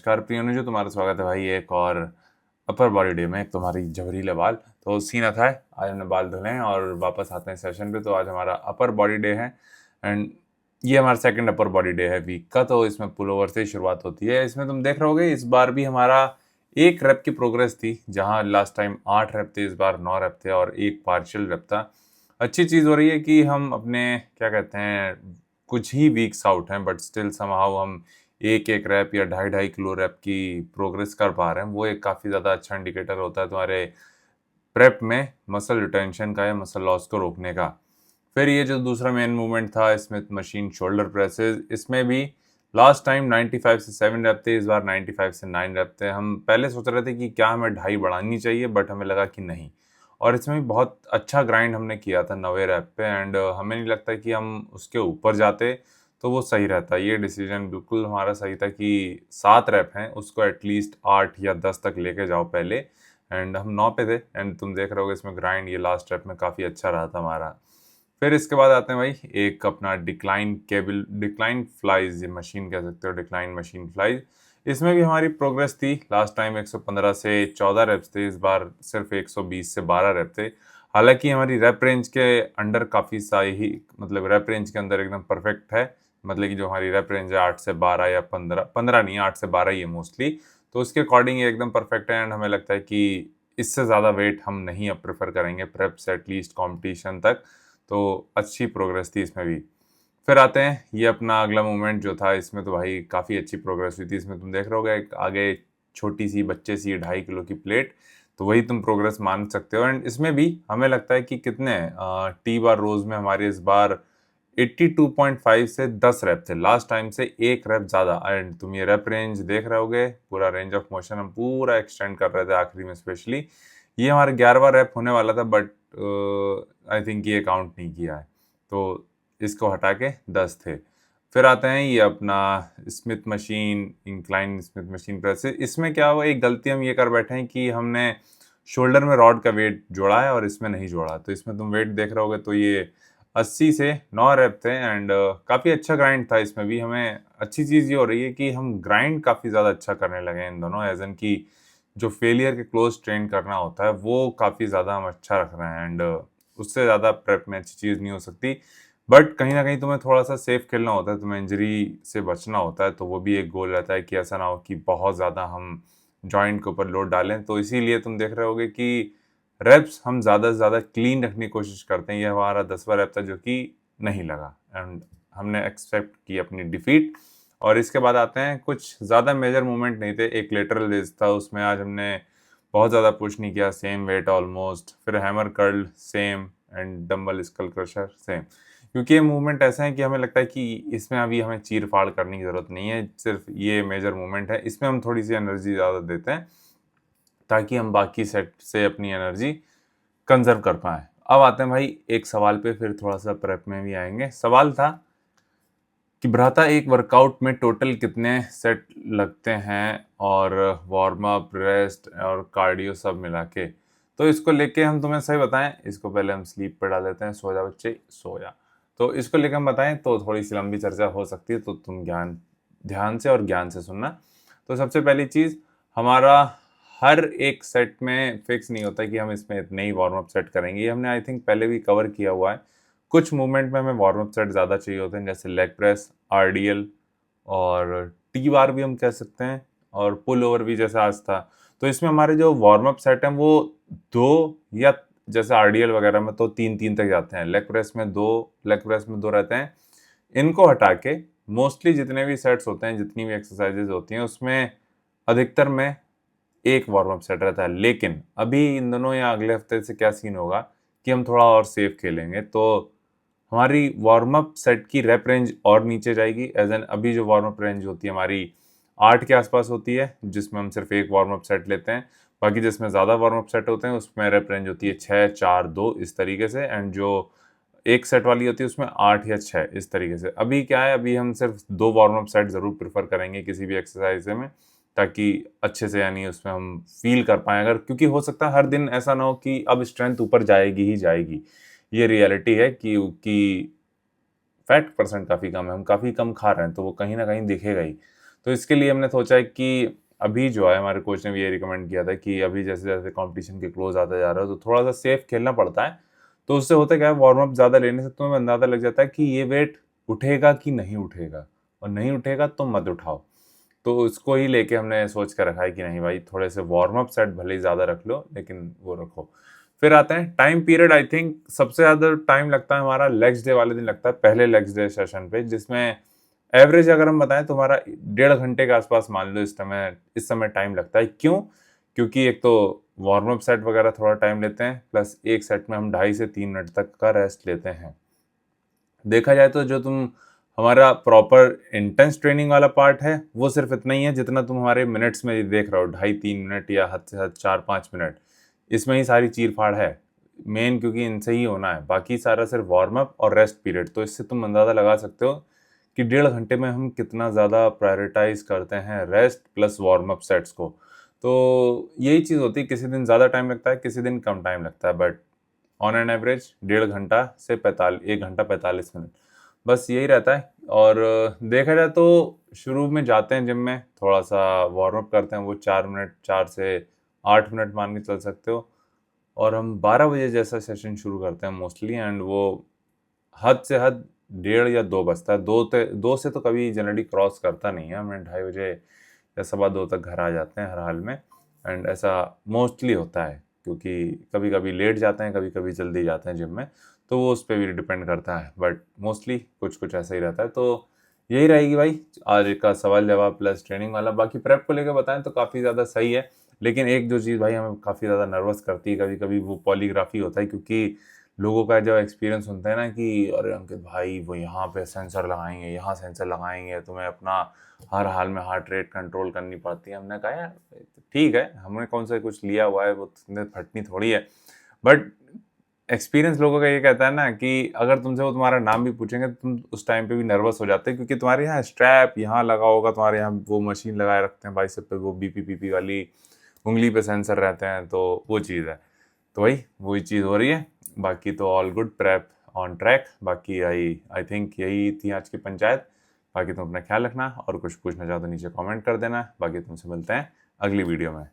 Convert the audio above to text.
नमस्कार प्रियो जो तुम्हारा स्वागत है भाई एक और अपर बॉडी डे में एक तुम्हारी जबरीले बाल। तो सीन था है आज हमने बाल धुले हैं और वापस आते हैं सेशन पे। तो आज हमारा अपर बॉडी डे है एंड ये हमारा सेकंड अपर बॉडी डे है वीक का। तो इसमें पुल ओवर से ही शुरुआत होती है। इसमें तुम देख रहे होगे इस बार भी हमारा एक रेप की प्रोग्रेस थी। जहाँ लास्ट टाइम 8 रेप थे, इस बार 9 रेप थे और एक पार्शियल रेप था। अच्छी चीज़ हो रही है कि हम अपने क्या कहते हैं कुछ ही वीक्स आउट हैं बट स्टिल समहाउ हम एक एक रैप या 2.5-2.5 किलो रैप की प्रोग्रेस कर पा रहे हैं। वो एक काफ़ी ज़्यादा अच्छा इंडिकेटर होता है तुम्हारे प्रेप में मसल रिटेंशन का या मसल लॉस को रोकने का। फिर ये जो दूसरा मेन मूवमेंट था स्मिथ मशीन शोल्डर प्रेसेस, इसमें भी लास्ट टाइम 95 से 7 रैप थे, इस बार 95 से 9 रैप थे। हम पहले सोच रहे थे कि क्या हमें 2.5 बढ़ानी चाहिए बट हमें लगा कि नहीं। और इसमें भी बहुत अच्छा ग्राइंड हमने किया था 90 रैप पे एंड हमें नहीं लगता कि हम उसके ऊपर जाते तो वो सही रहता। ये डिसीजन बिल्कुल हमारा सही था कि 7 रैप हैं उसको एटलीस्ट 8 या 10 तक लेके जाओ पहले। एंड हम 9 पे थे एंड तुम देख रहे होगे इसमें ग्राइंड ये लास्ट रैप में काफ़ी अच्छा रहा था हमारा। फिर इसके बाद आते हैं भाई एक अपना डिक्लाइन फ्लाइज, ये मशीन कह सकते हो, डिक्लाइन मशीन फ्लाइज। इसमें भी हमारी प्रोग्रेस थी। लास्ट टाइम 115 से 14 रेप्स थे, इस बार सिर्फ 120 से 12 रेप थे। हालांकि हमारी रैप रेंज के अंडर काफ़ी सारी ही, मतलब रैप रेंज के अंदर एकदम परफेक्ट है। मतलब कि जो हमारी रैप रेंज है 8 से 12 या 15 नहीं, 8 से 12 ही है मोस्टली। तो उसके अकॉर्डिंग ये एकदम परफेक्ट है एंड हमें लगता है कि इससे ज़्यादा वेट हम नहीं अब प्रेफर करेंगे प्रेप से एटलीस्ट कॉम्पिटिशन तक। तो अच्छी प्रोग्रेस थी इसमें भी। फिर आते हैं ये अपना अगला मूवमेंट जो था, इसमें तो भाई काफ़ी अच्छी प्रोग्रेस हुई थी। इसमें तुम देख रहे होगे एक आगे छोटी सी बच्चे सी 2.5 किलो की प्लेट, तो वही तुम प्रोग्रेस मान सकते हो। एंड इसमें भी हमें लगता है कि कितने टी बार रोज में हमारे इस बार 82.5 से 10 रैप थे। लास्ट टाइम से एक रैप ज़्यादा। एंड तुम ये रैप रेंज देख रहे होगे, पूरा रेंज ऑफ मोशन हम पूरा एक्सटेंड कर रहे थे आखिरी में स्पेशली। ये हमारा 11वां रैप होने वाला था बट आई थिंक ये काउंट नहीं किया है, तो इसको हटा के 10 थे। फिर आते हैं ये अपना Smith machine incline Smith machine press. इसमें क्या हुआ, एक गलती हम ये कर बैठे हैं कि हमने शोल्डर में रॉड का वेट जोड़ा है और इसमें नहीं जोड़ा। तो इसमें तुम वेट देख रहे होगे तो ये 80 से 9 रैप थे एंड काफ़ी अच्छा ग्राइंड था। इसमें भी हमें अच्छी चीज़ ये हो रही है कि हम ग्राइंड काफ़ी ज़्यादा अच्छा करने लगे हैं इन दोनों, एज एन की जो फेलियर के क्लोज ट्रेन करना होता है वो काफ़ी ज़्यादा हम अच्छा रख रहे हैं। एंड उससे ज़्यादा प्रेप में अच्छी चीज़ नहीं हो सकती। बट कहीं ना कहीं तुम्हें थोड़ा सा सेफ खेलना होता है, तुम्हें इंजरी से बचना होता है। तो वो भी एक गोल रहता है कि ऐसा ना हो कि बहुत ज़्यादा हम जॉइंट के ऊपर लोड डालें। तो इसीलिए तुम देख रहे होगे कि रेप्स हम ज़्यादा से ज़्यादा क्लीन रखने की कोशिश करते हैं। ये हमारा 10वां रेप था जो कि नहीं लगा एंड हमने एक्सेप्ट की अपनी डिफीट। और इसके बाद आते हैं कुछ ज़्यादा मेजर मूवमेंट नहीं थे। एक लेटरल रेज था, उसमें आज हमने बहुत ज़्यादा पुश नहीं किया, सेम वेट ऑलमोस्ट। फिर hammer curl same and dumbbell skull crusher same, क्योंकि ये मूवमेंट ऐसे हैं कि हमें लगता है कि इसमें अभी हमें चीर फाड़ करने की ज़रूरत नहीं है। सिर्फ ये मेजर मूवमेंट है, इसमें हम थोड़ी सी एनर्जी ज़्यादा देते हैं ताकि हम बाकी सेट से अपनी एनर्जी कंजर्व कर पाएँ। अब आते हैं भाई एक सवाल पे, फिर थोड़ा सा प्रेप में भी आएंगे। सवाल था कि भ्राता एक वर्कआउट में टोटल कितने सेट लगते हैं और वार्म अप, रेस्ट और कार्डियो सब मिला के। तो इसको लेके हम तुम्हें सही बताएं, इसको पहले हम स्लीप पे डाल देते हैं। सो जा बच्चे सो जा। तो इसको लेकर हम बताएं तो थोड़ी सी लंबी चर्चा हो सकती है, तो तुम ध्यान से और ज्ञान से सुनना। तो सबसे पहली चीज़, हमारा हर एक सेट में फिक्स नहीं होता कि हम इसमें इतने ही वार्म अप सेट करेंगे। ये हमने आई थिंक पहले भी कवर किया हुआ है। कुछ मूवमेंट में हमें वार्म अप सेट ज़्यादा चाहिए होते हैं, जैसे लेग प्रेस, आरडीएल और टी बार भी हम कह सकते हैं, और पुल ओवर भी जैसे आज था। तो इसमें हमारे जो वार्म अप सेट हैं वो 2 या जैसे आरडीएल वगैरह में तो 3-3 तक जाते हैं। लेग प्रेस में 2 रहते हैं। इनको हटा के मोस्टली जितने भी सेट्स होते हैं, जितनी भी एक्सरसाइजेज होती हैं, उसमें अधिकतर में एक वार्म अप सेट रहता है। लेकिन अभी इन दोनों या अगले हफ्ते से क्या सीन होगा कि हम थोड़ा और सेफ खेलेंगे, तो हमारी वार्म अप सेट की रेप रेंज और नीचे जाएगी। एज एन अभी जो वार्म अप रेंज होती है हमारी 8 के आसपास होती है, जिसमें हम सिर्फ एक वार्म अप सेट लेते हैं। बाकी जिसमें ज़्यादा वार्म अप सेट होते हैं उसमें रेप रेंज होती है 6, 4, 2 इस तरीके से। एंड जो एक सेट वाली होती है उसमें 8 या 6 इस तरीके से। अभी क्या है, अभी हम सिर्फ 2 वार्म अप सेट ज़रूर प्रेफर करेंगे किसी भी एक्सरसाइज में, ताकि अच्छे से यानी उसमें हम फील कर पाएँ। अगर क्योंकि हो सकता है हर दिन ऐसा ना हो कि अब स्ट्रेंथ ऊपर जाएगी ही जाएगी। ये रियलिटी है कि फैट परसेंट काफ़ी कम है, हम काफ़ी कम खा रहे हैं, तो वो कहीं ना कहीं दिखेगा ही। तो इसके लिए हमने सोचा है कि अभी जो है हमारे कोच ने भी ये रिकमेंड किया था कि अभी जैसे जैसे कंपटीशन के क्लोज आता जा रहा है तो थोड़ा सा सेफ खेलना पड़ता है। तो उससे होता क्या है, वार्म अप ज़्यादा लेने से तुम्हें अंदाज़ा लग जाता है कि ये वेट उठेगा कि नहीं उठेगा, और नहीं उठेगा तो मत उठाओ। तो इसको ही लेके हमने सोच कर रखा है कि नहीं भाई, थोड़े से वार्म अप सेट भले ही ज़्यादा रख लो लेकिन वो रखो। फिर आते हैं टाइम पीरियड। आई थिंक सबसे ज़्यादा टाइम लगता है हमारा लेग्स डे वाले दिन लगता है, पहले लेग्स डे सेशन पे, जिसमें एवरेज अगर हम बताएं तो हमारा 1.5 घंटे के आसपास मान लो इस समय टाइम लगता है। क्यों? क्योंकि एक तो वार्म अप सेट वगैरह थोड़ा टाइम लेते हैं, प्लस एक सेट में हम 2.5 से 3 मिनट तक का रेस्ट लेते हैं। देखा जाए तो जो तुम हमारा प्रॉपर इंटेंस ट्रेनिंग वाला पार्ट है वो सिर्फ इतना ही है जितना तुम हमारे मिनट्स में देख रहे हो, 2.5-3 मिनट या हद से हद 4-5 मिनट, इसमें ही सारी चीर फाड़ है मेन, क्योंकि इनसे ही होना है। बाकी सारा सिर्फ वार्म अप और रेस्ट पीरियड। तो इससे तुम अंदाज़ा लगा सकते हो कि 1.5 घंटे में हम कितना ज़्यादा प्रायोरिटाइज करते हैं rest plus warm up sets को। तो यही चीज़ होती है, किसी दिन ज़्यादा टाइम लगता है, किसी दिन कम टाइम लगता है, बट ऑन एन एवरेज 1.5 घंटा से 1 घंटा 45 मिनट बस यही रहता है। और देखा जाए तो शुरू में जाते हैं जिम में, थोड़ा सा वार्म अप करते हैं, वो 4 मिनट, 4 से 8 मिनट मान के चल सकते हो। और हम 12 बजे जैसा सेशन शुरू करते हैं मोस्टली, एंड वो हद से हद 1:30 या 2 बजता है। 2 से तो कभी जनरली क्रॉस करता नहीं है, हमें 2:30 बजे या 2:15 तक घर आ जाते हैं हर हाल में। एंड ऐसा मोस्टली होता है, क्योंकि कभी कभी लेट जाते हैं, कभी कभी जल्दी जाते हैं जिम में, तो वो उस पर भी डिपेंड करता है, बट मोस्टली कुछ कुछ ऐसा ही रहता है। तो यही रहेगी भाई आज का सवाल जवाब प्लस ट्रेनिंग वाला। बाकी प्रेप को लेकर बताएं तो काफ़ी ज़्यादा सही है, लेकिन एक जो चीज़ भाई हमें काफ़ी ज़्यादा नर्वस करती है कभी कभी, वो पॉलीग्राफी होता है। क्योंकि लोगों का जो एक्सपीरियंस होता है ना कि अरे अंकित भाई वो यहाँ पे सेंसर लगाएंगे, यहाँ सेंसर लगाएंगे, तुम्हें अपना हर हाल में हार्ट रेट कंट्रोल करनी पड़ती है। हमने कहा यार ठीक है, हमने कौन सा कुछ लिया हुआ है, वो फटनी थोड़ी है। बट एक्सपीरियंस लोगों का ये कहता है ना कि अगर तुमसे वो तुम्हारा नाम भी पूछेंगे तो तुम उस टाइम पे भी नर्वस हो जाते हैं, क्योंकि तुम्हारे यहाँ स्ट्रैप यहाँ लगा होगा, तुम्हारे यहाँ वो मशीन लगाए रखते हैं बाइसेप पे, वो बीपी पीपी वाली उंगली पे सेंसर रहते हैं, तो वो चीज़ है। तो वही चीज़ हो रही है। बाकी तो all good, prep on track. बाकी आई थिंक यही थी आज की पंचायत। बाकी तुम अपना ख्याल रखना, और कुछ पूछना चाहो तो नीचे कमेंट कर देना। बाकी तुमसे मिलते हैं अगली वीडियो में।